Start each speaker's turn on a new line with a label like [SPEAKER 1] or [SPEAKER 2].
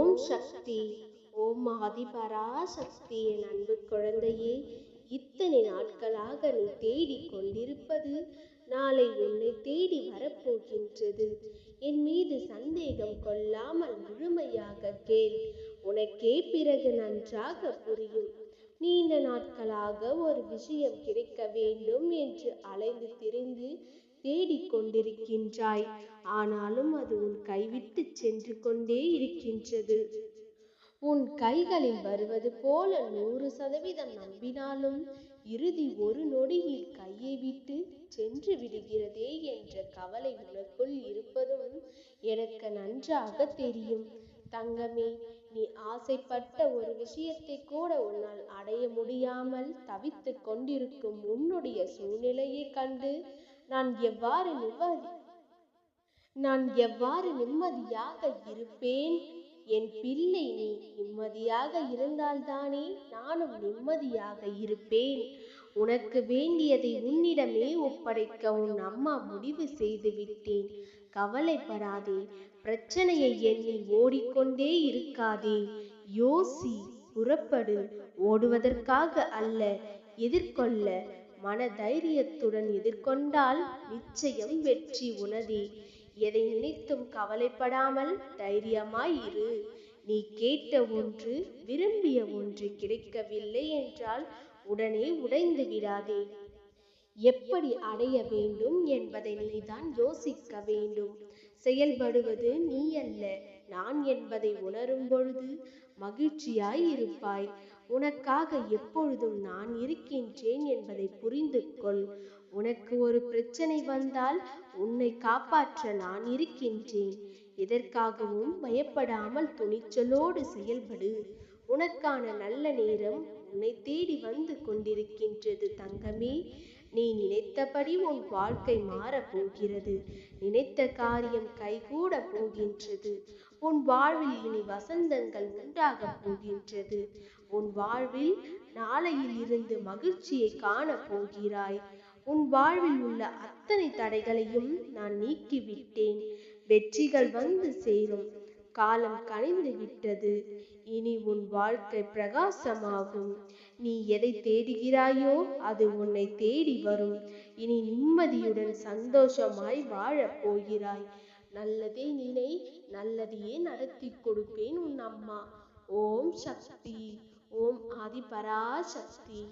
[SPEAKER 1] ஓம் சக்தி. ஓம் ஆதிபராசக்தி. என் அன்பு குழந்தையே, இத்தனை நாட்களாக நீ தேடிக் கொண்டிருப்பது நாளை உன்னை தேடி வரப்போகின்றது. என் மீது சந்தேகம் கொள்ளாமல் முழுமையாக கேள். உனக்கே பிறகு நன்றாக புரியும். நீண்ட நாட்களாக ஒரு விஷயம் கிடைக்க வேண்டும் என்று அலைந்து திரிந்து தேடிக் கொண்டிருக்கின்றாய். ஆனாலும் அது உன் கைவிட்டு சென்று கொண்டே இருக்கின்றது. உன் கைகளில் வருவது போல 100% நம்பினாலும் இறுதி ஒரு நொடியில் கையை விட்டு சென்று விடுகிறதே என்ற கவலை உனக்குள் இருப்பதும் எனக்கு நன்றாக தெரியும். தங்கமே, நீ ஆசைப்பட்ட ஒரு விஷயத்தை கூட உன்னால் அடைய முடியாமல் தவித்து கொண்டிருக்கும் உன்னுடைய சூழ்நிலையை கண்டு நான் எவ்வாறு நிம்மதியாக இருப்பேன்? என் பிள்ளை, நீ நிம்மதியாக இருந்தால்தானே நானும் நிம்மதியாக இருப்பேன். உனக்கு வேண்டியதை உன்னிடமே ஒப்படைக்க உன் அம்மா முடிவு செய்து விட்டேன். கவலைப்படாதே. பிரச்சனையை எண்ணி ஓடிக்கொண்டே இருக்காதே. யோசி, புறப்படு. ஓடுவதற்காக அல்ல, எதிர்கொள்ள. மன தைரியத்துடன் எதிர்கொண்டால் நிச்சயம் வெற்றி உனதே. எதை நினைத்தும் கவலைப்படாமல் தைரியமாய் இரு. நீ கேட்ட ஒன்று, விரும்பிய ஒன்று கிடைக்கவில்லை என்றால் உடனே உடைந்து விடாதே. எப்படி அடைய வேண்டும் என்பதை நீதான் யோசிக்க வேண்டும். செயல்படுவது நீ அல்ல, நான் என்பதை உணரும் பொழுது மகிழ்ச்சியாய் இருப்பாய். உனக்காக எப்பொழுதும் நான் இருக்கின்றேன் என்பதை புரிந்து கொள். உனக்கு ஒரு பிரச்சனை வந்தால் உன்னை காப்பாற்ற நான் இருக்கின்றேன். எதற்காகவும் பயப்படாமல் துணிச்சலோடு செயல்படு. உனக்கான நல்ல நேரம் உன்னை தேடி வந்து கொண்டிருக்கின்றது தங்கமே. நீ நினைத்தபடி உன் வாழ்க்கை மாறப் போகிறது. நினைத்த காரியம் கைகூட போகின்றது. உன் வாழ்வில் இனி வசந்தங்கள் உண்டாகப் போகின்றது. உன் வாழ்வில் நாளையில் இருந்து மகிழ்ச்சியை காண போகிறாய். உன் வாழ்வில் உள்ள அத்தனை தடைகளையும் நான் நீக்கிவிட்டேன். வெற்றிகள் வந்து சேரும். காலம் கனிந்து விட்டது. இனி உன் வாழ்க்கை பிரகாசமாகும். நீ எதை தேடுகிறாயோ அது உன்னை தேடி வரும். இனி நிம்மதியுடன் சந்தோஷமாய் வாழப் போகிறாய். நல்லதே நினை, நல்லதையே நடத்தி கொடுப்பேன் உன் அம்மா. ஓம் சக்தி. ஓம் ஆதிபராசக்தி.